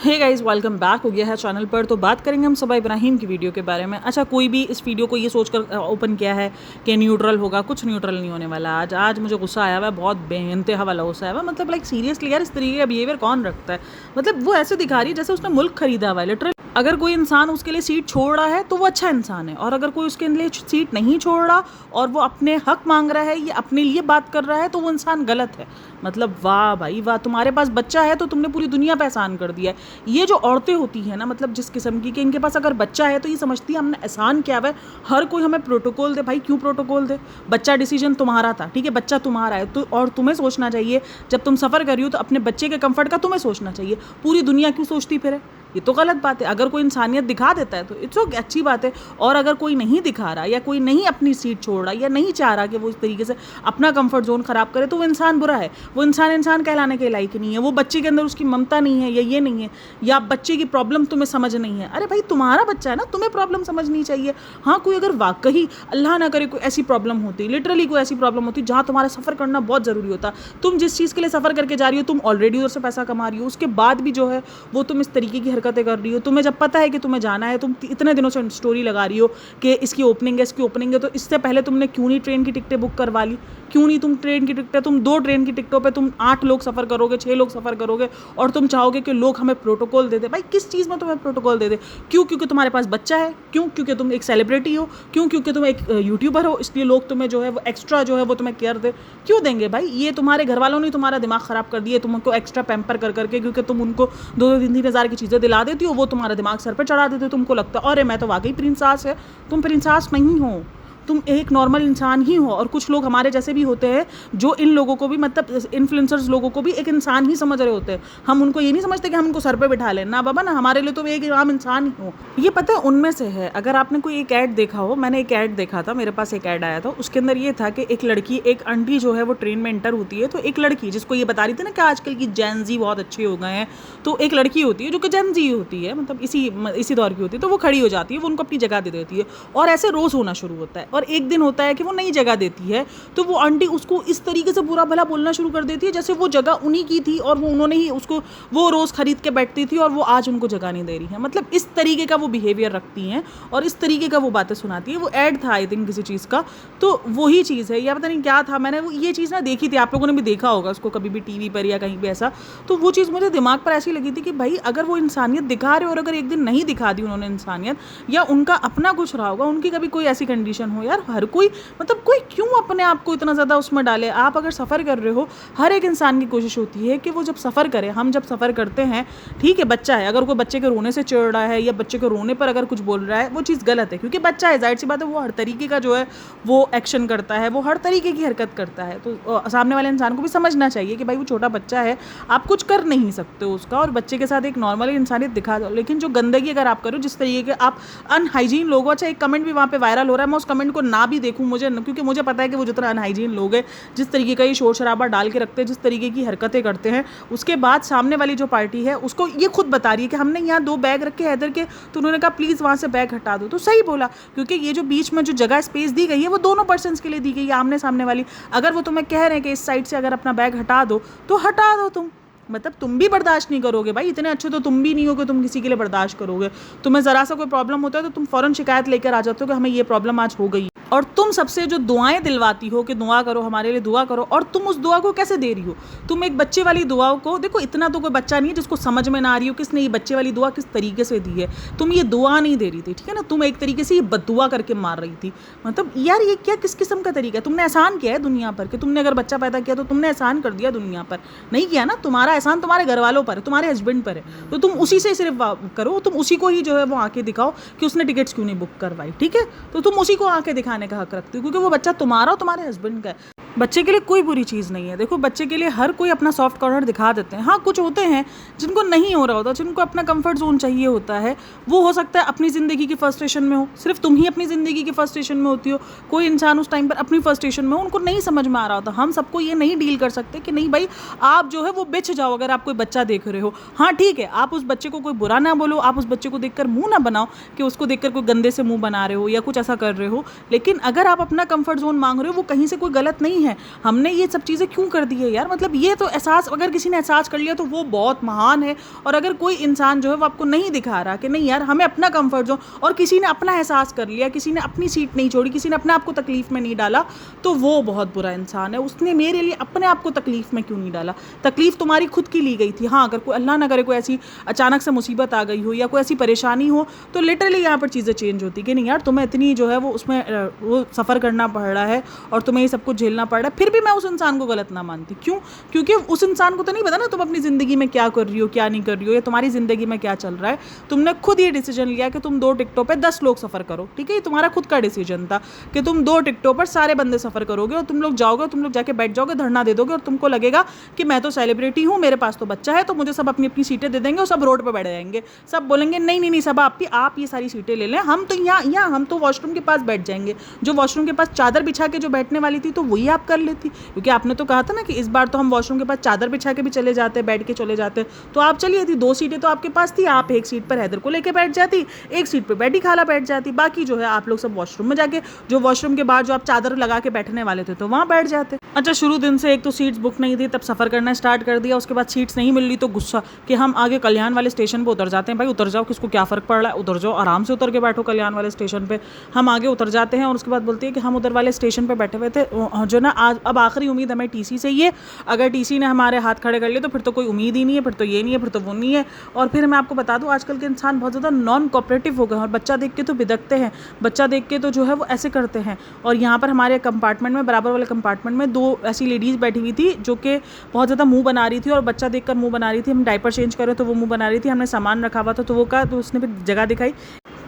Hey guys, welcome back हो गया है चैनल पर। तो बात करेंगे हम सबा इब्राहिम की वीडियो के बारे में। अच्छा, कोई भी इस वीडियो को ये सोचकर ओपन किया है कि न्यूट्रल होगा, कुछ न्यूट्रल नहीं होने वाला। आज मुझे गुस्सा आया हुआ है, बहुत बेइंतहा वाला गुस्सा आया हुआ है। मतलब लाइक सीरियसली यार, इस तरीके का बिहेवियर कौन रखता है? मतलब वो ऐसे दिखा रही है जैसे उसने मुल्क खरीदा हुआ है लिटरली। अगर कोई इंसान उसके लिए सीट छोड़ रहा है तो वो अच्छा इंसान है, और अगर कोई उसके लिए सीट नहीं छोड़ रहा और वो अपने हक मांग रहा है या अपने लिए बात कर रहा है तो वो इंसान गलत है। मतलब वाह भाई वाह, तुम्हारे पास बच्चा है तो तुमने पूरी दुनिया पे एहसान कर दिया है। ये जो औरतें होती हैं ना, मतलब जिस किस्म की कि इनके पास अगर बच्चा है तो ये समझती है हमने एहसान किया हुआ है, हर कोई हमें प्रोटोकॉल दे। भाई क्यों प्रोटोकॉल दे? बच्चा डिसीजन तुम्हारा था, ठीक है, बच्चा तुम्हारा है तो, और तुम्हें सोचना चाहिए जब तुम सफ़र कर रही हो तो अपने बच्चे के कंफर्ट का तुम्हें सोचना चाहिए। पूरी दुनिया क्यों सोचती फिर है? ये तो गलत बात है। अगर कोई इंसानियत दिखा देता है तो इट्स ओके, अच्छी बात है। और अगर कोई नहीं दिखा रहा या कोई नहीं अपनी सीट छोड़ रहा या नहीं चाह रहा कि वो इस तरीके से अपना कंफर्ट जोन ख़राब करे तो वो इंसान बुरा है। वो इंसान कहलाने के लायक नहीं है। वो बच्चे के अंदर उसकी ममता नहीं है या ये नहीं है, या बच्चे की प्रॉब्लम तुम्हें समझ नहीं है। अरे भाई, तुम्हारा बच्चा है ना, तुम्हें प्रॉब्लम समझनी चाहिए। हाँ, कोई अगर वाकई अल्लाह ना करे कोई ऐसी प्रॉब्लम होती, लिटरली कोई ऐसी प्रॉब्लम होती जहाँ तुम्हारा सफ़र करना बहुत ज़रूरी होता, तुम जिस चीज़ के लिए सफ़र करके जा रही हो, तुम ऑलरेडी उधर से पैसा कमा रही हो, उसके बाद भी जो है वो तुम इस तरीके की हरकतें कर रही हो। तुम्हें जब पता है कि तुम्हें जाना है, तुम इतने दिनों से स्टोरी लगा रही हो कि इसकी ओपनिंग है, तो इससे पहले तुमने क्यों नहीं ट्रेन की टिकटें बुक करवा ली? क्यों नहीं तुम ट्रेन की टिकटें, तुम 2 ट्रेन की टिकटों पे तुम 8 लोग सफ़र करोगे, 6 लोग सफ़र करोगे, और तुम चाहोगे कि लोग हमें प्रोटोकॉल दे दे। भाई किस चीज़ में तुम्हें प्रोटोकॉल दे दे? क्यों? क्योंकि तुम्हारे पास बच्चा है? क्यों? क्योंकि तुम एक सेलिब्रिटी हो? क्यों? क्योंकि तुम एक यूट्यूबर हो, इसलिए लोग तुम्हें जो है वो एक्स्ट्रा जो है वो तुम्हें केयर दे? क्यों देंगे भाई? ये तुम्हारे घर वालों ने तुम्हारा दिमाग ख़राब कर दिया तुमको एक्स्ट्रा पैम्पर कर करके, क्योंकि तुम उनको 2-3 हज़ार की चीज़ें दिला देती हो, वो तुम्हारा दिमाग सर पर चढ़ा देते हो। तुमको लगता है अरे मैं तो वाकई प्रिंसेस है। तुम प्रिंसेस नहीं हो, तुम एक नॉर्मल इंसान ही हो। और कुछ लोग हमारे जैसे भी होते हैं जो इन लोगों को भी, मतलब इन्फ्लुएंसर्स लोगों को भी एक इंसान ही समझ रहे होते हैं। हम उनको ये नहीं समझते कि हम उनको सर पे बिठा लें ना बाबा, ना, हमारे लिए तो एक आम इंसान ही हो। ये पता है उनमें से है। अगर आपने कोई एक ऐड देखा हो, मैंने एक ऐड देखा था, मेरे पास एक ऐड आया था, उसके अंदर ये था कि एक लड़की, एक आंटी जो है वो ट्रेन में एंटर होती है, तो एक लड़की जिसको ये बता रही थी ना कि आजकल की जेन ज़ी बहुत अच्छे हो गए हैं, तो एक लड़की होती है जो कि जेन ज़ी होती है, मतलब इसी दौर की होती है, तो वो खड़ी हो जाती है, वो उनको अपनी जगह दे देती है, और ऐसे रोज़ होना शुरू होता है। और एक दिन होता है कि वो नई जगह देती है, तो वो आंटी उसको इस तरीके से बुरा भला बोलना शुरू कर देती है जैसे वो जगह उन्हीं की थी और वो उन्होंने ही उसको, वो रोज़ खरीद के बैठती थी और वो आज उनको जगह नहीं दे रही है। मतलब इस तरीके का वो बिहेवियर रखती हैं और इस तरीके का वो बातें सुनाती है। वो ऐड था आई थिंक किसी चीज़ का, तो वही चीज़ है, या पता नहीं क्या था। मैंने वो ये चीज़ ना देखी थी, आप लोगों ने भी देखा होगा उसको कभी भी टीवी पर या कहीं भी ऐसा। तो वो चीज़ मुझे दिमाग पर ऐसी लगी थी कि भाई अगर वो इंसानियत दिखा रहे और अगर एक दिन नहीं दिखा दी उन्होंने इंसानियत, या उनका अपना कुछ रहा होगा, उनकी कभी कोई ऐसी कंडीशन हो, यार हर कोई, मतलब कोई क्यों अपने आप को इतना ज़्यादा उसमें डाले? आप अगर सफ़र कर रहे हो, हर एक इंसान की कोशिश होती है कि वो जब सफ़र करे, हम जब सफ़र करते हैं, ठीक है, बच्चा है, अगर कोई बच्चे के रोने से चिढ़ रहा है या बच्चे के रोने पर अगर कुछ बोल रहा है, वो चीज़ गलत है, क्योंकि बच्चा है, जाहिर सी बात है, वो हर तरीके का जो है वो एक्शन करता है, वो हर तरीके की हरकत करता है। तो सामने वाले इंसान को भी समझना चाहिए कि भाई वो छोटा बच्चा है, आप कुछ कर नहीं सकते हो उसका, और बच्चे के साथ एक नॉर्मल इंसानियत दिखा दो। लेकिन जो गंदगी अगर आप करो, जिस तरीके के आप अनहाइजीन लोग हो, अच्छा एक कमेंट भी वहाँ पे वायरल हो रहा है, मैं उस कमेंट को ना भी देखूँ मुझे, क्योंकि मुझे पता है कि वो जितना अनहाइजीन लोग हैं, जिस तरीके का ये शोर शराबा डाल के रखते हैं, जिस तरीके की हरकतें करते हैं, उसके बाद सामने वाली जो पार्टी है उसको ये खुद बता रही है कि हमने यहाँ 2 बैग रखे हैदर के, तो उन्होंने कहा प्लीज़ वहाँ से बैग हटा दो। तो सही बोला, क्योंकि ये जो बीच में जो जगह स्पेस दी गई है वो दोनों पर्सन्स के लिए दी गई है, आमने सामने वाली। अगर वो तुम्हें कह रहे हैं कि इस साइड से अगर अपना बैग हटा दो तो हटा दो तुम, मतलब तुम भी बर्दाश्त नहीं करोगे भाई, इतने अच्छे तो तुम भी नहीं हो कि तुम किसी के लिए बर्दाश्त करोगे। तुम्हें ज़रा सा कोई प्रॉब्लम होता है तो तुम फ़ौरन शिकायत लेकर आ जाते हो कि हमें ये प्रॉब्लम आज हो गई, और तुम सबसे जो दुआएं दिलवाती हो कि दुआ करो, हमारे लिए दुआ करो, और तुम उस दुआ को कैसे दे रही हो? तुम एक बच्चे वाली दुआओं को देखो, इतना तो कोई बच्चा नहीं है जिसको समझ में ना आ रही हो किसने ये बच्चे वाली दुआ किस तरीके से दी है। तुम ये दुआ नहीं दे रही थी, ठीक है ना, तुम एक तरीके से ये बद्दुआ करके मार रही थी। मतलब यार ये क्या, किस किस्म का तरीका है? तुमने एहसान किया है दुनिया पर कि तुमने अगर बच्चा पैदा किया तो तुमने एहसान कर दिया दुनिया पर, नहीं किया ना। तुम्हारा एहसान तुम्हारे घर वालों पर है, तुम्हारे हस्बैंड पर है, तो तुम उसी से सिर्फ करो, तुम उसी को ही जो है वो आके दिखाओ कि उसने टिकट्स क्यों नहीं बुक करवाई, ठीक है। तो तुम उसी को आके दिखाने का हक रखते हो, क्योंकि वो बच्चा तुम्हारा और तुम्हारे हस्बैंड का है। बच्चे के लिए कोई बुरी चीज़ नहीं है। देखो, बच्चे के लिए हर कोई अपना सॉफ्ट कॉर्नर दिखा देते हैं। हाँ, कुछ होते हैं जिनको नहीं हो रहा होता, जिनको अपना कंफर्ट जोन चाहिए होता है, वो हो सकता है अपनी ज़िंदगी की फ्रस्ट्रेशन में हो, सिर्फ तुम ही अपनी ज़िंदगी की फ्रस्ट्रेशन में होती हो, कोई इंसान उस टाइम पर अपनी फ्रस्ट्रेशन में हो, उनको नहीं समझ में आ रहा होता। हम सबको ये नहीं डील कर सकते कि नहीं भाई आप जो है वो बिछ जाओ अगर आप कोई बच्चा देख रहे हो। हाँ ठीक है, आप उस बच्चे को कोई बुरा ना बोलो, आप उस बच्चे को देखकर मुँह ना बनाओ कि उसको देखकर कोई गंदे से मुँह बना रहे हो या कुछ ऐसा कर रहे हो, लेकिन अगर आप अपना कंफर्ट जोन मांग रहे हो, वो कहीं से कोई गलत नहीं नहीं है, हमने ये सब चीज़ें क्यों कर दी है यार। मतलब ये तो एहसास अगर किसी ने एहसास कर लिया तो वो बहुत महान है। और अगर कोई इंसान जो है वो आपको नहीं दिखा रहा कि नहीं यार हमें अपना कंफर्ट जोन, और किसी ने अपना एहसास कर लिया, किसी ने अपनी सीट नहीं छोड़ी, किसी ने अपने आप को तकलीफ़ में नहीं डाला, तो वो बहुत बुरा इंसान है। उसने मेरे लिए अपने आप को तकलीफ़ में क्यों नहीं डाला। तकलीफ़ तुम्हारी खुद की ली गई थी। हाँ, अगर कोई अल्लाह ना करे कोई ऐसी अचानक से मुसीबत आ गई हो या कोई ऐसी परेशानी हो तो लिटरली यहाँ पर चीज़ें चेंज होती कि नहीं यार तुम्हें इतनी जो है वो उसमें वो सफ़र करना पड़ रहा है और तुम्हें ये सब कुछ झेलना पड़ रहा है, फिर भी मैं उस इंसान को गलत ना मानती। क्यों? क्योंकि उस इंसान को तो नहीं पता ना तुम अपनी ज़िंदगी में क्या कर रही हो, क्या नहीं कर रही हो, या तुम्हारी ज़िंदगी में क्या चल रहा है। तुमने खुद ये डिसीजन लिया कि तुम 2 टिकटों पर 10 लोग सफ़र करो, ठीक है, ये तुम्हारा खुद का डिसीजन था कि तुम 2 टिकटों पर सारे बंदे सफ़र करोगे और तुम लोग जाओगे, तुम लोग जाके बैठ जाओगे, धरना दे दोगे और तुमको लगेगा कि मैं तो सेलिब्रिटी हूँ, मेरे पास तो बच्चा है, तो मुझे सब अपनी अपनी सीटें दे देंगे और सब रोड पर बैठ जाएंगे। सब बोलेंगे नहीं नहीं नहीं सब आप ये सारी सीटें ले लें, हम तो यहाँ हम तो वॉशरूम के पास बैठ जाएंगे। जो वॉशरूम के पास चादर बिछा के जो बैठने वाली थी तो वही आप कर लेती, क्योंकि आपने तो कहा था ना कि इस बार तो हम वॉशरूम के पास चादर बिछा के भी चले जाते, बैठ के चले जाते, तो आप चलिए थी। 2 सीटें तो आपके पास थी, आप एक सीट पर हैदर को लेके बैठ जाती, एक सीट पर बैठी खाला बैठ जाती, बाकी जो है आप लोग सब वॉशरूम में जाके, जो वॉशरूम के बाद जो आप चादर लगा के बैठने वाले थे तो वहाँ बैठ जाते। अच्छा, शुरू दिन से एक तो सीट्स बुक नहीं थी, तब सफ़र करना स्टार्ट कर दिया, उसके बाद सीट्स नहीं मिल रही तो गुस्सा कि हम आगे कल्याण वाले स्टेशन पर उतर जाते हैं। भाई उतर जाओ, किसको क्या फ़र्क पड़ रहा है, उतर जाओ, आराम से उतर के बैठो कल्याण वाले स्टेशन पे। हम आगे उतर जाते हैं और उसके बाद बोलती है कि हम उधर वाले स्टेशन पे बैठे हुए थे जो ना आज अब आखिरी उम्मीद हमें टीसी से ही है, अगर टीसी ने हमारे हाथ खड़े कर लिए तो फिर तो कोई उम्मीद ही नहीं है, फिर तो ये नहीं है, फिर तो वो नहीं है। और फिर मैं आपको बता दूं आजकल के इंसान बहुत ज़्यादा नॉन कोऑपरेटिव हो गए हैं और बच्चा देख के तो बिदकते हैं, बच्चा देख के तो जो है वो ऐसे करते हैं। और यहाँ पर हमारे कंपार्टमेंट में, बराबर वाले कंपार्टमेंट में 2 ऐसी लेडीज़ बैठी हुई थी जो कि बहुत ज़्यादा मुँह बना रही थी और बच्चा देखकर मुँह बना रही थी। हम डायपर चेंज कर रहे तो वो मुँह बना रही थी, हमने सामान रखा हुआ था तो वो कहा, तो उसने भी जगह दिखाई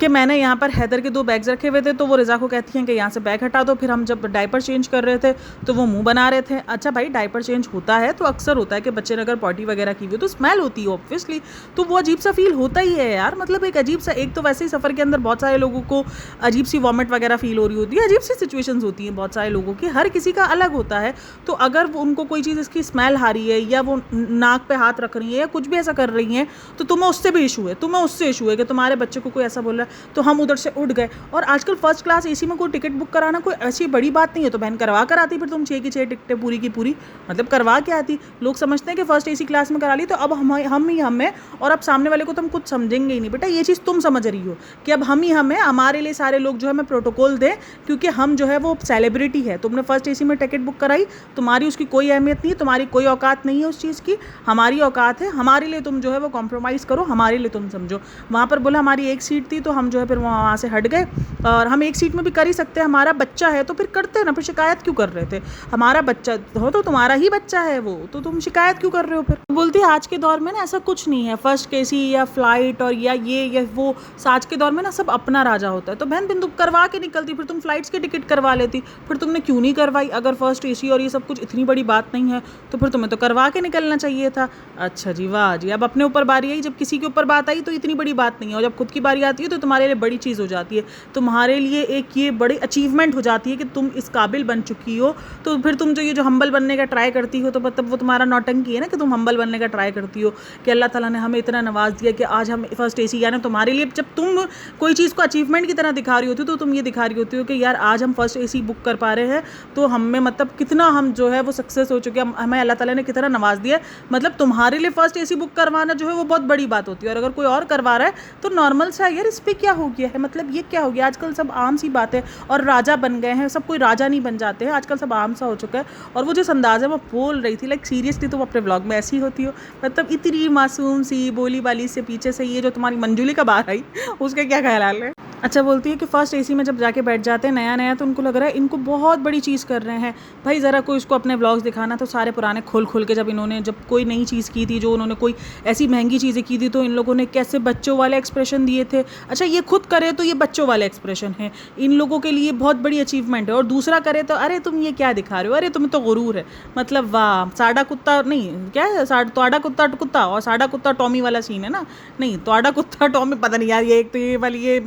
कि मैंने यहाँ पर हैदर के 2 बैग्स रखे हुए थे, तो वो रिज़ा को कहती हैं कि यहाँ से बैग हटा दो। फिर हम जब डायपर चेंज कर रहे थे तो वो मुंह बना रहे थे। अच्छा भाई, डायपर चेंज होता है तो अक्सर होता है कि बच्चे ने अगर पॉटी वगैरह की हुई तो स्मेल होती है ऑब्वियसली, तो वो अजीब सा फील होता ही है यार। मतलब एक अजीब सा, एक तो वैसे ही सफ़र के अंदर बहुत सारे लोगों को अजीब सी वॉमिट वगैरह फील हो रही होती है, अजीब सी सिचुएशंस होती हैं बहुत सारे लोगों की, हर किसी का अलग होता है। तो अगर वो उनको कोई चीज़ इसकी स्मेल आ रही है या वो नाक पे हाथ रख रही है या कुछ भी ऐसा कर रही हैं तो तुम्हें उससे भी इशू है, तुम्हें उससे इशू है कि तुम्हारे बच्चे को कोई ऐसा बोल रहा है। तो हम उधर से उठ गए। और आजकल फर्स्ट क्लास एसी में कोई टिकट बुक कराना कोई ऐसी बड़ी बात नहीं है, तो बहन करवा कर आती, फिर तुम 6 की 6 टिकटें पूरी की पूरी मतलब करवा के आती। लोग समझते हैं कि फर्स्ट एसी क्लास में करा ली तो अब हम ही हम हैं और अब सामने वाले को तुम कुछ समझेंगे ही नहीं। बेटा ये चीज़ तुम समझ रही हो कि अब हम ही हम हैं, हमारे लिए सारे लोग जो है हमें प्रोटोकॉल दें क्योंकि हम जो है वो सेलिब्रिटी है। तुमने फर्स्ट एसी में टिकट बुक कराई, तुम्हारी उसकी कोई अहमियत नहीं है, तुम्हारी कोई औकात नहीं है उस चीज़ की, हमारी औकात है, हमारे लिए तुम जो है वो कॉम्प्रोमाइज़ करो, हमारे लिए तुम समझो। वहाँ पर बोला हमारी एक सीट थी तो हम जो है फिर वहाँ से हट गए और हम एक सीट में भी कर ही सकते हैं, हमारा बच्चा है तो फिर करते हैं ना, फिर शिकायत क्यों कर रहे थे। हमारा बच्चा हो तो तुम्हारा ही बच्चा है वो, तो तुम शिकायत क्यों कर रहे हो। फिर बोलती है आज के दौर में ना ऐसा कुछ नहीं है, फर्स्ट एसी या फ्लाइट और या ये या वो, आज के दौर में ना सब अपना राजा होता है। तो बहन बिंदु करवा के निकलती, फिर तुम फ्लाइट्स की टिकट करवा लेती, फिर तुमने क्यों नहीं करवाई। अगर फर्स्ट एसी और ये सब कुछ इतनी बड़ी बात नहीं है तो फिर तुम्हें तो करवा के निकलना चाहिए था। अच्छा जी, वाह जी। अब अपने ऊपर बारी आई, जब किसी के ऊपर बात आई तो इतनी बड़ी बात नहीं है, और जब खुद की बारी आती है तो तुम्हारे लिए बड़ी चीज़ हो जाती है, तुम्हारे लिए एक ये बड़ी अचीवमेंट हो जाती है कि तुम इस काबिल बन चुकी हो। तो फिर तुम जो हम्बल बनने का ट्राई करती हो तो मतलब वो तुम्हारा नौटंकी है ना कि तुम हम्बल बनने का ट्राई करती हो कि अल्लाह ताला ने हमें इतना नवाज दिया कि आज हम फर्स्ट एसी, यानी तुम्हारे लिए जब तुम कोई चीज़ को अचीवमेंट की तरह दिखा रही होती हो तो तुम ये दिखा रही होती हो कि यार आज हम फर्स्ट एसी बुक कर पा रहे हैं तो हमें मतलब कितना हम जो है वो सक्सेस हो चुके हैं, हमें अल्लाह ताला ने कितना नवाज दिया है। मतलब तुम्हारे लिए फर्स्ट एसी बुक करवाना जो है वो बहुत बड़ी बात होती है, और अगर कोई और करवा रहा है तो नॉर्मल सा यार इस पर क्या हो गया है, मतलब ये क्या हो गया। आजकल सब आम सी बात है और राजा बन गए हैं, सब कोई राजा नहीं बन जाते हैं, आजकल सब आम सा हो चुका है। और वो जो अंदाज़ है वो बोल रही थी लाइक सीरियसली तुम अपने ब्लॉग में ऐसी होती हो, मतलब इतनी मासूम सी बोली वाली से पीछे से ये जो तुम्हारी मंजुली का बाहर आई उसके क्या ख्याल है। अच्छा, बोलती है कि फ़र्स्ट एसी में जब जाके बैठ जाते हैं नया नया तो उनको लग रहा है इनको बहुत बड़ी चीज़ कर रहे हैं। भाई ज़रा कोई उसको अपने व्लॉग्स दिखाना तो सारे पुराने खोल खोल के जब कोई नई चीज़ की थी, जो उन्होंने कोई ऐसी महंगी चीज़ें की थी तो इन लोगों ने कैसे बच्चों वाले एक्सप्रेशन दिए थे। अच्छा, ये खुद करे तो ये बच्चों वाले एक्सप्रेशन है, इन लोगों के लिए बहुत बड़ी अचीवमेंट है, और दूसरा करे तो अरे तुम ये क्या दिखा रहे हो, अरे तुम्हें तो गुरूर है। मतलब वाह, साड़ा कुत्ता नहीं क्या है, तोड़ा कुत्ता कुत्ता और साड़ा कुत्ता टॉमी वाला सीन है ना, नहीं तोड़ा कुत्ता टॉमी, पता नहीं यार, ये एक तो ये वाली ये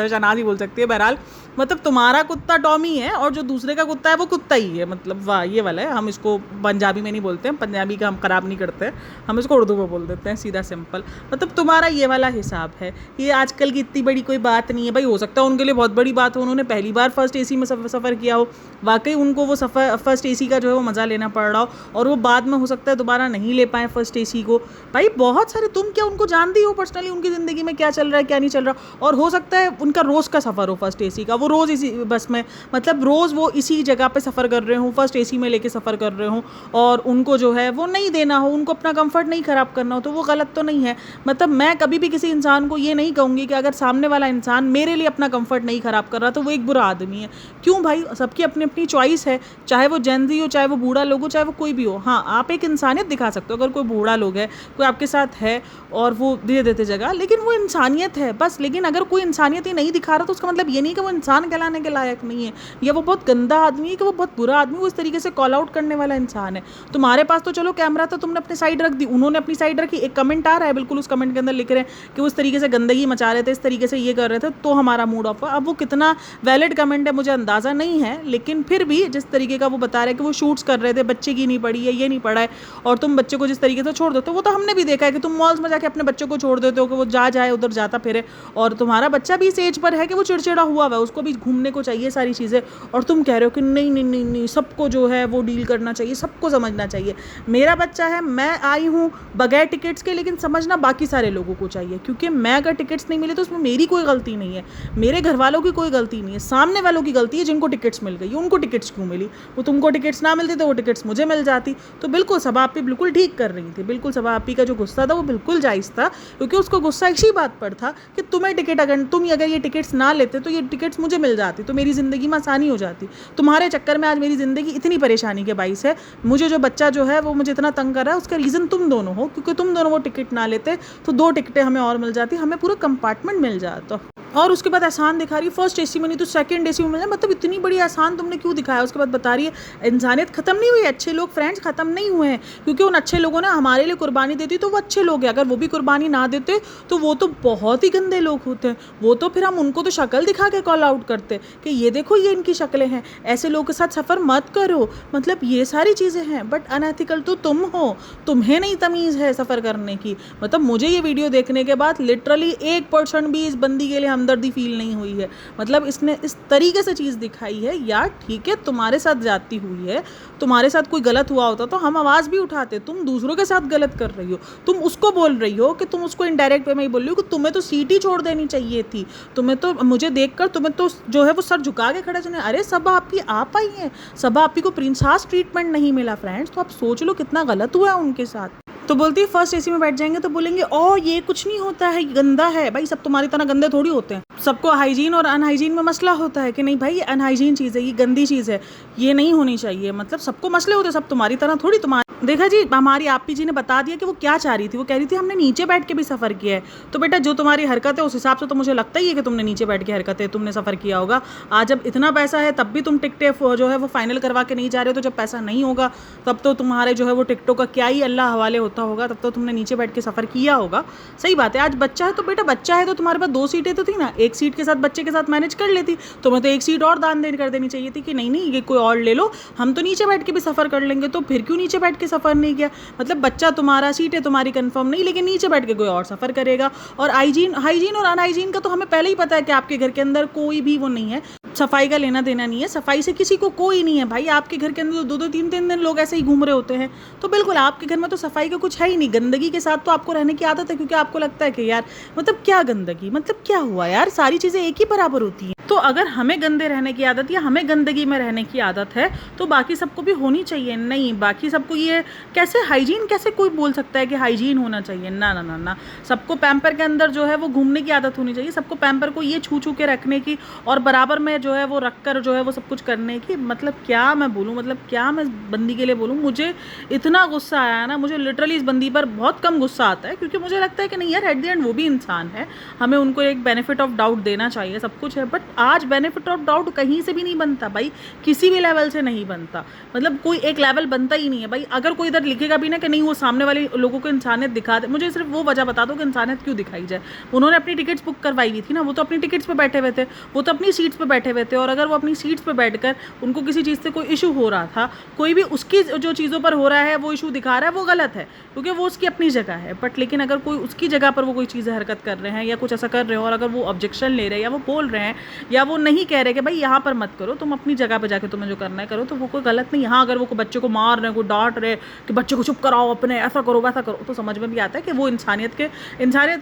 शनाज ही बोल सकती है। बहरहाल मतलब तुम्हारा कुत्ता टॉमी है और जो दूसरे का कुत्ता है वो कुत्ता ही है, मतलब वाह ये वाला है। हम इसको पंजाबी में नहीं बोलते हैं, पंजाबी का हम ख़राब नहीं करते हैं, हम इसको उर्दू में बोल देते हैं सीधा सिंपल। मतलब तुम्हारा ये वाला हिसाब है। ये आजकल की इतनी बड़ी कोई बात नहीं है भाई, हो सकता है उनके लिए बहुत बड़ी बात हो, उन्होंने पहली बार फर्स्ट एसी में सफ़र किया हो, वाकई उनको वो सफ़र फर्स्ट एसी का जो है वो मज़ा लेना पड़ रहा हो, और वो बाद में हो सकता है दोबारा नहीं ले पाए फर्स्ट एसी को। भाई बहुत सारे, तुम क्या उनको जानती हो पर्सनली, उनकी ज़िंदगी में क्या चल रहा है क्या नहीं चल रहा, और हो सकता है उनका रोज़ का सफ़र हो फर्स्ट एसी का, वो रोज़ इसी बस में, मतलब रोज़ वो इसी जगह पे सफ़र कर रहे हों, फर्स्ट एसी में लेके सफ़र कर रहे हों, और उनको जो है वो नहीं देना हो, उनको अपना कंफर्ट नहीं ख़राब करना हो, तो वो गलत तो नहीं है। मतलब मैं कभी भी किसी इंसान को ये नहीं कहूँगी कि अगर सामने वाला इंसान मेरे लिए अपना कंफर्ट नहीं ख़राब कर रहा तो वो एक बुरा आदमी है। क्यों भाई, सबकी अपनी अपनी चॉइस है, चाहे वो जेनजी हो, चाहे वो बूढ़ा लोग हो, चाहे वो कोई भी हो। हाँ, आप एक इंसानियत दिखा सकते हो, अगर कोई बूढ़ा लोग है, कोई आपके साथ है और वो दे देते जगह, लेकिन वो इंसानियत है बस। लेकिन अगर कोई इंसानियत ही नहीं दिखा रहा तो उसका मतलब ये नहीं कि वो इंसान कहलाने के लायक नहीं है, या वो बहुत गंदा आदमी है, कि वो बहुत बुरा आदमी, वो इस तरीके से कॉल आउट करने वाला इंसान है। तुम्हारे पास तो चलो कैमरा था, तुमने अपनी साइड रख दी, उन्होंने अपनी साइड रखी, एक कमेंट आ रहा है, बिल्कुल उस कमेंट के अंदर लिख रहे हैं कि वो इस तरीके से गंदगी मचा रहे थे, इस तरीके से ये कर रहे थे, तो हमारा मूड ऑफ हुआ। अब वो कितना वैलिड कमेंट है मुझे अंदाज़ा नहीं है, लेकिन फिर भी जिस तरीके का वो बता रहे हैं कि वो शूट्स कर रहे थे, बच्चे की नहीं पड़ी है, ये नहीं पड़ा है, और तुम बच्चे को जिस तरीके से छोड़ देते हो, वो तो हमने भी देखा है कि तुम मॉल्स में जाके अपने बच्चों को छोड़ देते हो कि वो जाए उधर जाता फिरे, और तुम्हारा बच्चा भी इस एज पर है कि वो चिड़चिड़ा हुआ है, उसको भी घूमने को चाहिए सारी चीज़ें, और तुम कह रहे हो कि नहीं नहीं नहीं नहीं, सबको जो है वो डील करना चाहिए, सबको समझना चाहिए। मेरा बच्चा है, मैं आई हूँ बगैर टिकट्स के, लेकिन समझना बाकी सारे लोगों को चाहिए, क्योंकि मैं अगर टिकट्स नहीं मिले तो उसमें मेरी कोई गलती नहीं है, मेरे घर वालों की कोई गलती नहीं है, सामने वालों की गलती है जिनको टिकट्स मिल गई। उनको टिकट्स क्यों मिली? वो तुमको टिकट्स ना मिलती तो वो टिकट्स मुझे मिल जाती। तो बिल्कुल सबा आपी बिल्कुल ठीक कर रही थी, बिल्कुल सबा आपी का जो गुस्सा था वो बिल्कुल जायज़ था, क्योंकि उसको गुस्सा इसी बात पर था कि तुम्हें टिकट, अगर तुम अगर ये टिकट्स ना लेते तो ये टिकट्स मुझे मिल जाती, तो मेरी ज़िंदगी में आसानी हो जाती। तुम्हारे चक्कर में आज मेरी ज़िंदगी इतनी परेशानी के बाइस है, मुझे जो बच्चा जो है वो मुझे इतना तंग कर रहा है, उसका रीज़न तुम दोनों हो, क्योंकि तुम दोनों वो टिकट ना लेते तो 2 टिकटें हमें और मिल जाती, हमें पूरा कंपार्टमेंट मिल जाता। और उसके बाद एहसान दिखा रही है फर्स्ट एसी में नहीं तो सेकंड एसी में मिल जाए, मतलब इतनी बड़ी एहसान तुमने क्यों दिखाया? उसके बाद बता रही है इंसानियत ख़त्म नहीं हुई, अच्छे लोग फ्रेंड्स ख़त्म नहीं हुए हैं, क्योंकि उन अच्छे लोगों ने हमारे लिए कुर्बानी देती तो वो अच्छे लोग हैं, अगर वो भी कुर्बानी ना देते तो वो तो बहुत ही गंदे लोग होते हैं। वो तो फिर हम उनको तो शक्ल दिखा के कॉल आउट करते कि ये देखो ये इनकी शक्लें हैं, ऐसे लोगों के साथ सफ़र मत करो, मतलब ये सारी चीज़ें हैं। बट अनएथिकल तो तुम हो, तुम्हें नहीं तमीज़ है सफ़र करने की। मतलब मुझे ये वीडियो देखने के बाद लिटरली 1% भी इस बंदी के लिए हमदर्दी फील नहीं हुई है। मतलब इसने इस तरीके से चीज़ दिखाई है, यार ठीक है तुम्हारे साथ ज़्यादती हुई है, तुम्हारे साथ कोई गलत हुआ होता तो हम आवाज़ भी उठाते, तुम दूसरों के साथ गलत कर रही हो, तुम उसको बोल रही हो कि तुम उसको इनडायरेक्ट वे में ही बोल रही हो कि तुम्हें तो सीट ही छोड़ देनी चाहिए थी, तुम्हें तो, मुझे देखकर तुम्हें तो जो है वो सर झुका के खड़ा चलना। अरे सबा आपकी आप आई हैं, सबा आपी को प्रिंसास ट्रीटमेंट नहीं मिला फ्रेंड्स, तो आप सोच लो कितना गलत हुआ है उनके साथ। तो बोलती है फर्स्ट एसी में बैठ जाएंगे तो बोलेंगे ओ ये कुछ नहीं होता है, गंदा है। भाई सब तुम्हारी तरह गंदे थोड़ी होते हैं, सबको हाइजीन और अनहाइजीन में मसला होता है कि नहीं भाई ये अनहाइजीन चीज़ है, ये गंदी चीज़ है, ये नहीं होनी चाहिए। मतलब सबको मसले होते हैं, सब तुम्हारी तरह थोड़ी। तुम्हारी देखा जी, हमारी आपी जी ने बता दिया कि वो क्या चाह रही थी। वो कह रही थी हमने नीचे बैठ के भी सफ़र किया है। तो बेटा जो तुम्हारी हरकत है उस हिसाब से तो मुझे लगता ही है कि तुमने नीचे बैठ के हरकत है, तुमने सफ़र किया होगा। आज जब इतना पैसा है तब भी तुम टिकटें जो है वो फाइनल करवा के नहीं जा रहे हो, तो जब पैसा नहीं होगा तब तो तुम्हारे जो है वो टिकटों का क्या ही अल्लाह हवाले होता होगा, तब तो तुमने नीचे बैठ के सफ़र किया होगा। सही बात है, आज बच्चा है तो बेटा बच्चा है तो तुम्हारे पास 2 सीटें तो थी ना, एक सीट के साथ बच्चे के साथ मैनेज कर लेती। तुम्हें तो एक सीट और दान कर देनी चाहिए थी कि नहीं नहीं ये कोई और ले लो, हम तो नीचे बैठ के भी सफ़र कर लेंगे। तो फिर क्यों नीचे बैठ के सफ़र नहीं किया? मतलब बच्चा तुम्हारा, सीटें तुम्हारी कंफर्म नहीं, लेकिन नीचे बैठ के कोई और सफ़र करेगा। और हाइजीन और अनहाइजीन का तो हमें पहले ही पता है कि आपके घर के अंदर कोई भी वो नहीं है, सफाई का लेना देना नहीं है, सफाई से किसी को कोई नहीं है। भाई आपके घर के अंदर तो 2-2 3-3 दिन लोग ऐसे ही घूम रहे होते हैं, तो बिल्कुल आपके घर में तो सफाई का कुछ है ही नहीं। गंदगी के साथ तो आपको रहने की आदत है, क्योंकि आपको लगता है कि यार मतलब क्या गंदगी, मतलब क्या हुआ यार, सारी चीज़ें एक ही बराबर होती हैं। तो अगर हमें गंदे रहने की आदत या हमें गंदगी में रहने की आदत है तो बाकी सबको भी होनी चाहिए। नहीं, बाकी सबको ये कैसे हाइजीन, कैसे कोई बोल सकता है कि हाइजीन होना चाहिए? ना ना ना ना, सबको पैम्पर के अंदर जो है वो घूमने की आदत होनी चाहिए, सबको पैम्पर को ये छू छू के रखने की और बराबर में जो है वो रख कर जो है वो सब कुछ करने की, मतलब क्या मैं बोलूँ, मतलब क्या मैं बंदी के लिए बोलूँ। मुझे इतना गुस्सा आया ना, मुझे लिटरली इस बंदी पर बहुत कम गुस्सा आता है, क्योंकि मुझे लगता है कि नहीं यार, एट द एंड वो भी इंसान है, हमें उनको एक बेनिफिट ऑफ डाउट देना चाहिए, सब कुछ है। बट आज बेनिफिट ऑफ डाउट कहीं से भी नहीं बनता भाई, किसी भी लेवल से नहीं बनता, मतलब कोई एक लेवल बनता ही नहीं है भाई। अगर कोई इधर लिखेगा भी ना कि नहीं वो सामने वाले लोगों को इंसानियत दिखा दे, मुझे सिर्फ वो वजह बता दो कि इंसानियत क्यों दिखाई जाए। उन्होंने अपनी टिकट्स बुक करवाई हुई थी ना, वो तो अपनी टिकट्स पे बैठे हुए थे, वो तो अपनी सीट्स पे बैठे हुए थे, और अगर वो अपनी सीट्स पे बैठकर उनको किसी चीज़ से कोई इशू हो रहा था, कोई भी उसकी जो चीज़ों पर हो रहा है वो इशू दिखा रहा है, वो गलत है, क्योंकि वो उसकी अपनी जगह है। बट लेकिन अगर कोई उसकी जगह पर वो कोई चीज़ें हरकत कर रहे हैं या कुछ ऐसा कर रहे हो, और अगर वो ऑब्जेक्शन ले रहे हैं या वो बोल रहे हैं या वो नहीं कह रहे कि भाई यहाँ पर मत करो, तुम अपनी जगह पर जाके तुम्हें जो करना है करो, तो वो कोई गलत नहीं। हाँ, अगर वो बच्चे को मार रहे हैं, कोई डांट रहे कि बच्चे को चुप कराओ, अपने ऐसा करो वैसा करो, तो समझ में भी आता है कि वो इंसानियत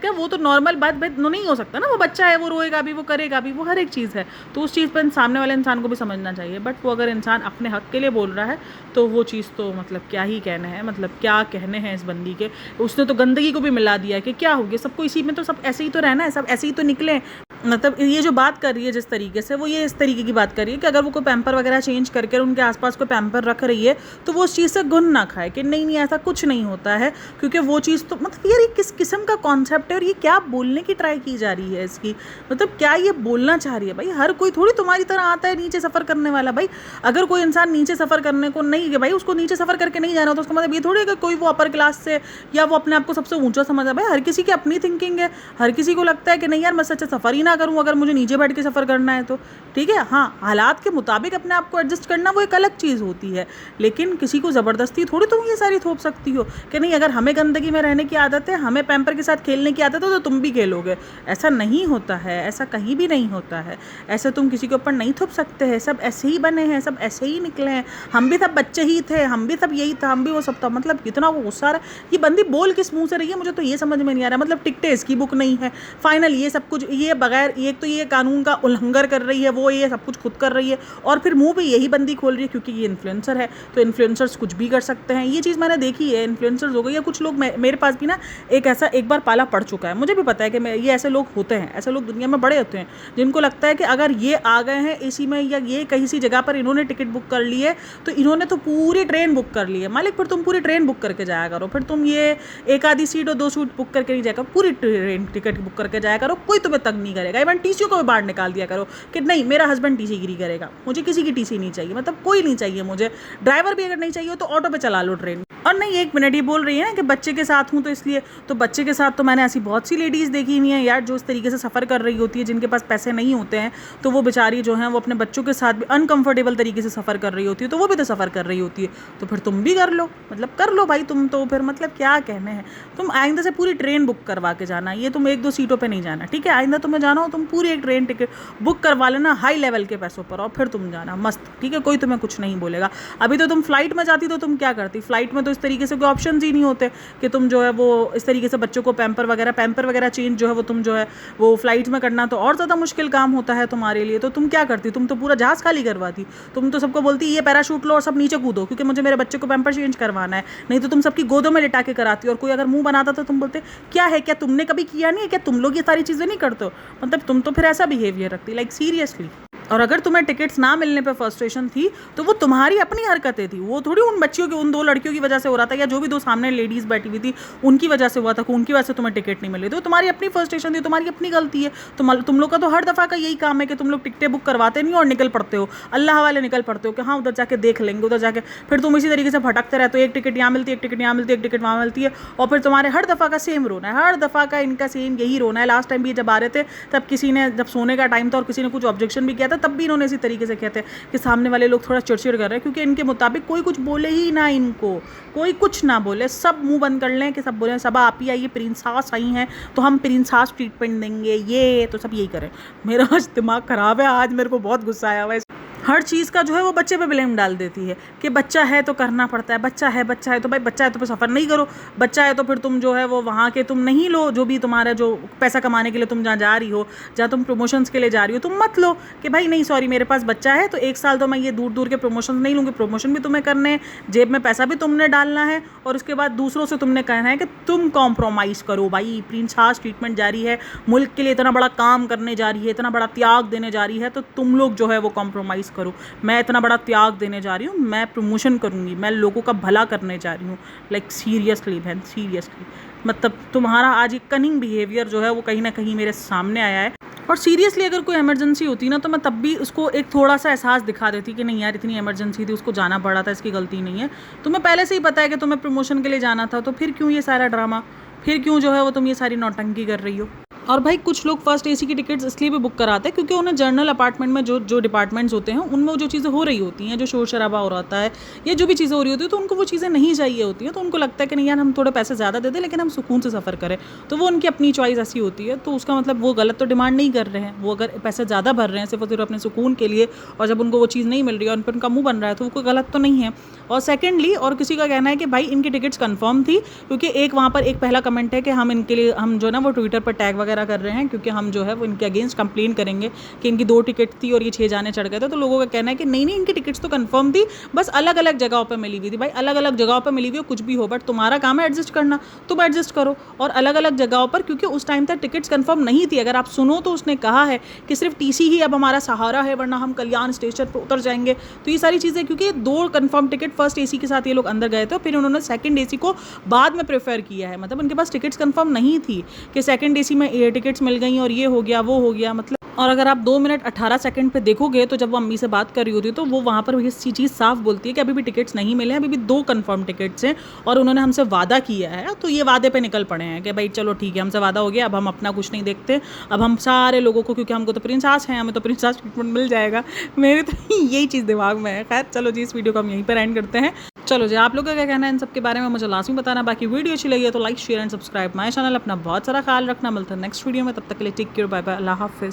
का वो तो नॉर्मल बात नहीं हो सकता ना, वो बच्चा है, वो रोएगा भी, वो करेगा भी, वो हर एक चीज़ है, तो उस चीज़ पर सामने वाले इंसान को भी समझना चाहिए। बट वो अगर इंसान अपने हक के लिए बोल रहा है तो वो चीज़ तो मतलब क्या ही कहने हैं, मतलब क्या कहने हैं इस बंदी के। उसने तो गंदगी को भी मिला दिया कि क्या हो गया, सबको इसी में तो सब ऐसे ही तो रहना है, सब ऐसे ही तो निकले। मतलब ये जो बात कर रही है जिस तरीके से, वो ये इस तरीके की बात कर रही है कि अगर वो कोई पैम्पर वगैरह चेंज करके उनके आसपास कोई पैम्पर रख रही है तो वो उस चीज़ से गुन ना खाए कि नहीं ऐसा कुछ नहीं होता है, क्योंकि वो चीज़ तो मतलब यार ये किस किस्म का कॉन्सेप्ट है, और ये क्या बोलने की ट्राई की जा रही है इसकी, मतलब क्या ये बोलना चाह रही है भाई। हर कोई थोड़ी तुम्हारी तरह आता है नीचे सफ़र करने वाला भाई। अगर कोई इंसान नीचे सफ़र करने को नहीं, भाई उसको नीचे सफ़र करके नहीं जाना, तो उसका मतलब ये थोड़ी है कि कोई वो अपर क्लास से या वो अपने आप को सबसे ऊंचा समझ है। भाई हर किसी की अपनी थिंकिंग है, हर किसी को लगता है कि नहीं यार मैं सच्चा सफ़र ही ना करूँ अगर मुझे नीचे बैठ के सफ़र करना है तो ठीक है। हाँ, हालात के मुताबिक अपने आप को एडजस्ट करना वो एक अलग चीज़ होती है, लेकिन किसी को ज़बरदस्ती थोड़ी तुम ये सारी थोप सकती हो कि नहीं अगर हमें गंदगी में रहने की आदत है, हमें पैम्पर के साथ खेलने की आदत है तो तुम भी खेलोगे। ऐसा नहीं होता है, ऐसा कहीं भी नहीं होता है, ऐसे तुम किसी के ऊपर नहीं थोप सकते हैं। सब ऐसे ही बने हैं, सब ऐसे ही निकले हैं, हम भी सब बच्चे ही थे, हम भी सब यही था, हम भी वो सब था। मतलब कितना वो गुस्सा आ रहा है, ये बंदी बोल किस मुँह से रही है मुझे तो ये समझ में नहीं आ रहा। मतलब टिकटें इसकी बुक नहीं है, फाइनल ये सब कुछ ये बगैर, एक तो ये कानून का उल्लंघन कर रही है, वो ये सब कुछ खुद कर रही है, और फिर मुंह पे यही बंदी खोल रही है क्योंकि ये इन्फ्लुएंसर है, तो इन्फ्लुएंसर्स कुछ भी कर सकते हैं। ये चीज़ मैंने देखी है, इन्फ्लुएंसर्स हो गए या कुछ लोग, मेरे पास भी ना एक बार पाला पड़ चुका है, मुझे भी पता है कि ये ऐसे लोग होते हैं, ऐसे लोग दुनिया में बड़े होते हैं जिनको लगता है कि अगर ये आ गए हैं इसी में या ये कहीं सी जगह पर इन्होंने टिकट बुक कर ली है तो इन्होंने तो पूरी ट्रेन बुक कर ली है। मालिक फिर तुम पूरी ट्रेन बुक करके जाया करो, फिर तुम ये एक आधी सीट और 2 सीट बुक करके नहीं जाया करो, पूरी ट्रेन टिकट बुक करके जाया करो, कोई तुम्हें तंग नहीं करेगा। इवन टीसीओ को भी बाहर निकाल दिया करो कि नहीं मेरा हस्बैंड टीसी गिरी करेगा, मुझे किसी की टीसी नहीं चाहिए, मतलब कोई नहीं चाहिए मुझे, ड्राइवर भी अगर नहीं चाहिए तो ऑटो पे चला लो ट्रेन। और नहीं 1 मिनट, ये बोल रही है ना कि बच्चे के साथ हूँ तो इसलिए, तो बच्चे के साथ तो मैंने ऐसी बहुत सी लेडीज़ देखी हुई हैं यार जो इस तरीके से सफ़र कर रही होती है, जिनके पास पैसे नहीं होते हैं, तो वो बेचारी जो हैं वो अपने बच्चों के साथ भी अनकंफर्टेबल तरीके से सफ़र कर रही होती है, तो वो भी तो सफ़र कर रही होती है, तो फिर तुम भी कर लो, मतलब कर लो भाई तुम तो। फिर मतलब क्या कहने हैं, तुम आइंदा से पूरी ट्रेन बुक करवा के जाना, ये तुम 1-2 सीटों पर नहीं जाना, ठीक है। आइंदा तुम्हें जाना हो तुम पूरी एक ट्रेन टिकट बुक करवा लेना हाई लेवल के पैसों पर, और फिर तुम जाना मस्त, ठीक है, कोई तुम्हें कुछ नहीं बोलेगा। अभी तो तुम फ्लाइट में जाती तो तुम क्या करती, फ्लाइट में तो इस तरीके से कोई ऑप्शन ही नहीं होते कि तुम जो है वो इस तरीके से बच्चों को पैम्पर वगैरह चेंज जो है वो तुम जो है वो फ्लाइट में करना तो और ज़्यादा मुश्किल काम होता है तुम्हारे लिए। तो तुम क्या करती, तुम तो पूरा जहाज़ खाली करवाती, तुम तो सबको बोलती ये पैराशूट लो और सब नीचे कूदो क्योंकि मुझे मेरे बच्चे को पैम्पर चेंज करवाना है, नहीं तो तुम सबकी गोदों में लिटा के कराती। और कोई अगर मुंह बनाता तो तुम बोलते क्या है, क्या तुमने कभी किया नहीं है, क्या तुम लोग ये सारी चीज़ें नहीं करते हो, मतलब तुम तो फिर ऐसा बिहेवियर रखती, लाइक सीरियसली। और अगर तुम्हें टिकट्स ना मिलने पर फ्रस्ट्रेशन थी तो वो तुम्हारी अपनी हरकतें थी, वो थोड़ी उन बच्चियों की, उन 2 लड़कियों की वजह से हो रहा था, या जो भी 2 सामने लेडीज़ बैठी हुई थी उनकी वजह से हुआ था, उनकी वजह से तुम्हें टिकट नहीं मिल रही थी, तो तुम्हारी अपनी फ्रस्ट्रेशन थी, तुम्हारी अपनी गलती है। तुम लोग का तो हर दफ़ा का यही काम है कि तुम लोग टिकटें बुक करवाते नहीं और निकल पड़ते हो, अल्लाह वाले निकल पड़ते हो कि हाँ उधर जाके देख लेंगे, उधर जाके फिर तुम इसी तरीके से भटकते रहते हो, एक टिकट यहाँ मिलती है, एक टिकट यहाँ मिलती है, एक टिकट वहाँ मिलती है, और फिर तुम्हारे हर दफ़ा का सेम रोना है, हर दफ़ा का इनका सेम यही रोना है। लास्ट टाइम भी जब आ रहे थे तब किसी ने, जब सोने का टाइम था और किसी ने कुछ ऑब्जेक्शन भी किया था, तब भी इन्होंने इसी तरीके से कहते हैं कि सामने वाले लोग थोड़ा चिड़चिड़ कर रहे हैं, क्योंकि इनके मुताबिक कोई कुछ बोले ही ना, इनको कोई कुछ ना बोले, सब मुंह बंद कर लें कि सब बोले सब आप ही आइए, प्रिंसास आई हैं तो हम प्रिंसास ट्रीटमेंट देंगे, ये तो सब यही करें। मेरा आज दिमाग ख़राब है, आज मेरे को बहुत गुस्सा आया हुआ है। हर चीज़ का जो है वो बच्चे पे ब्लेम डाल देती है कि बच्चा है तो करना पड़ता है, बच्चा है तो भाई बच्चा है तो फिर सफ़र नहीं करो, बच्चा है तो फिर तुम जो है वो वहाँ के तुम नहीं लो, जो भी तुम्हारा जो पैसा कमाने के लिए तुम जहाँ जा रही हो, जहाँ तुम प्रमोशंस के लिए जा रही हो, तुम मत लो कि भाई नहीं सॉरी मेरे पास बच्चा है तो 1 साल तो मैं ये दूर दूर के प्रमोशन नहीं लूँगी, प्रमोशन भी तुम्हें करने हैं, जेब में पैसा भी तुमने डालना है और उसके बाद दूसरों से तुमने कहना है कि तुम कॉम्प्रोमाइज़ करो। भाई प्रिंस हार्स ट्रीटमेंट जारी है, मुल्क के लिए इतना बड़ा काम करने जा रही है, इतना बड़ा त्याग देने जा रही है, तो तुम लोग जो है वो कॉम्प्रोमाइज़ करो। मैं इतना बड़ा त्याग देने जा रही हूँ, मैं प्रमोशन करूँगी, मैं लोगों का भला करने जा रही हूँ। लाइक सीरियसली बहन, सीरियसली मतलब तुम्हारा आज एक कनिंग बिहेवियर जो है वो कहीं ना कहीं मेरे सामने आया है। और सीरियसली अगर कोई इमरजेंसी होती ना तो मैं तब भी उसको एक थोड़ा सा एहसास दिखा देती कि नहीं यार इतनी इमरजेंसी थी, उसको जाना पड़ा था, इसकी गलती नहीं है, तुम्हें पहले से ही पता है कि तुम्हें प्रमोशन के लिए जाना था, तो फिर क्यों ये सारा ड्रामा, फिर क्यों जो है वो तुम ये सारी नौटंकी कर रही हो। और भाई कुछ लोग फर्स्ट एसी की टिकट्स इसलिए भी बुक कराते हैं क्योंकि उन्हें जनरल अपार्टमेंट में जो डिपार्टमेंट्स होते हैं उनमें जो चीज़ें हो रही होती हैं, जो शोर शराबा हो रहा है या जो भी चीज़ें हो रही होती है, तो उनको वो चीज़ें नहीं चाहिए होती हैं, तो उनको लगता है कि नहीं यार हम थोड़े पैसे ज़्यादा दे दें लेकिन हम सुकून से सफ़र करें, तो वो उनकी अपनी चॉइस ऐसी होती है। तो उसका मतलब वो गलत तो डिमांड नहीं कर रहे हैं, वो अगर पैसे ज़्यादा भर रहे हैं सिर्फ और सिर्फ अपने सुकून के लिए और जब उनको वो चीज़ नहीं मिल रही है और उन पर उनका मुँह बन रहा है तो वो कोई गलत तो नहीं है। और सेकेंडली और किसी का कहना है कि भाई इनकी टिकट्स कन्फर्म थी, क्योंकि एक वहाँ पर एक पहला कमेंट है कि हम इनके लिए हम जो है ना वो ट्विटर पर टैग वगैरह कर रहे हैं क्योंकि हम जो है वो इनके अगेंस्ट कंप्लेन करेंगे कि इनकी 2 टिकट थी और ये 6 जाने चढ़ गए थे। तो लोगों का कहना है कि नहीं इनकी टिकट्स तो कंफर्म थी, बस अलग अलग जगहों पे मिली हुई थी। भाई अलग अलग जगहों पे मिली हुई हो कुछ भी हो, बट तुम्हारा काम है एडजस्ट करना, तुम एडजस्ट करो। और अलग अलग जगहों पर क्योंकि उस टाइम तक टिकट्स कंफर्म नहीं थी, अगर आप सुनो तो उसने कहा है कि सिर्फ टीसी ही अब हमारा सहारा है वरना हम कल्याण स्टेशन पर उतर जाएंगे। तो ये सारी चीज़ें क्योंकि 2 कंफर्म टिकट फर्स्ट एसी के साथ ये लोग अंदर गए थे, फिर उन्होंने सेकंड एसी को बाद में प्रेफर किया है, मतलब उनके पास टिकट्स कंफर्म नहीं थी कि सेकंड एसी में एयर टिकट्स मिल गई और ये हो गया वो हो गया मतलब। और अगर आप 2 मिनट 18 सेकंड पे देखोगे तो जब वो अम्मी से बात कर रही होती है तो वो वहाँ पर ये चीज़ साफ बोलती है कि अभी भी टिकट्स नहीं मिले हैं, अभी भी 2 कंफर्म टिकट्स हैं और उन्होंने हमसे वादा किया है, तो ये वादे पे निकल पड़े हैं कि भाई चलो ठीक है हमसे वादा हो गया, अब हम अपना कुछ नहीं देखते, अब हम सारे लोगों को, क्योंकि हमको तो प्रिंस हार्स हैं, हमें तो प्रिंस हार्स ट्रीटमेंट मिल जाएगा। मेरे तो यही चीज़ दिमाग में है। खैर चलो जी, इस वीडियो को हम यहीं पर एंड करते हैं। चलो जी, आप लोगों का क्या कहना है इन सब के बारे में मुझे लाजमी बताना। बाकी वीडियो अच्छी लगी है तो like share and subscribe my channel. अपना बहुत सारा ख्याल रखना, मिलता है नेक्स्ट वीडियो में, तब तक के लिए टेक केयर, बाय बाय, अल्लाह हाफिज़।